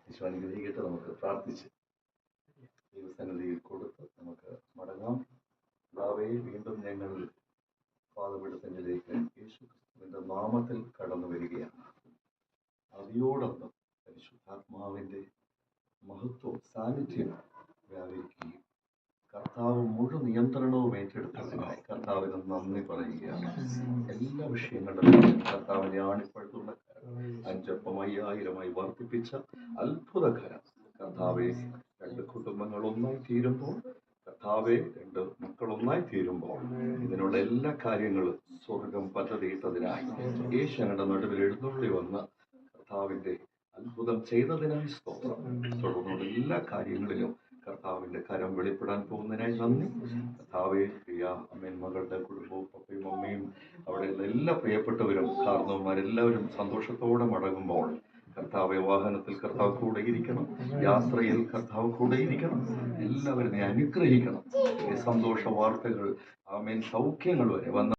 ഈശോ അനുഗ്രഹിക്കട്ടെ. നമുക്ക് പ്രാർത്ഥിച്ച് ദൈവസന്നിധിയിൽ കൊടുത്ത് നമുക്ക് മടങ്ങാം. കർത്താവേ, വീണ്ടും ഞങ്ങൾ പാദപീഠത്തിലേക്ക് യേശു ക്രിസ്തുവിന്റെ നാമത്തിൽ കടന്നു വരികയാണ്. അതിയോടൊപ്പം പരിശുദ്ധാത്മാവിന്റെ മഹത്വം സാന്നിധ്യം വ്യാപരിക്കുകയും കർത്താവ് മുഴു നിയന്ത്രണവും ഏറ്റെടുത്തതിനായി കർത്താവിന് നന്ദി പറയുകയാണ്. എല്ലാ വിഷയങ്ങളിലും കർത്താവിനെ ആണിപ്പഴുത്തുള്ള കരം, 5 അപ്പം 5000 വർദ്ധിപ്പിച്ച അത്ഭുതകരം കർത്താവെ, 2 കുടുംബങ്ങൾ ഒന്നായി തീരുമ്പോൾ, കർത്താവെ 2 മക്കൾ ഒന്നായി തീരുമ്പോൾ ഇതിനുള്ള എല്ലാ കാര്യങ്ങളും സ്വർഗം പദ്ധതിയിട്ടതിനായി യേശു ഞങ്ങളുടെ നടുവിൽ എഴുന്നള്ളി വന്ന കർത്താവിന്റെ അത്ഭുതം ചെയ്തതിനായി സ്തോത്രം. തുടർന്നുള്ള എല്ലാ കാര്യങ്ങളിലും കർത്താവിന്റെ കരം വെളിപ്പെടാൻ പോകുന്നതിനായി നന്ദി. കർത്താവെ, പ്രിയ അമ്മയും മകളുടെ കുടുംബവും പപ്പയും അമ്മയും അവിടെയുള്ള എല്ലാ പ്രിയപ്പെട്ടവരും കാരണവന്മാരെല്ലാവരും സന്തോഷത്തോടെ മടങ്ങുമ്പോൾ കർത്താവെ, വാഹനത്തിൽ കർത്താവ് കൂടെ ഇരിക്കണം, യാത്രയിൽ കർത്താവ് കൂടെ ഇരിക്കണം, എല്ലാവരും അനുഗ്രഹിക്കണം. ഈ സന്തോഷ വാർത്തകൾ, ആമേൻ, സൗഖ്യങ്ങൾ വരെ വന്ന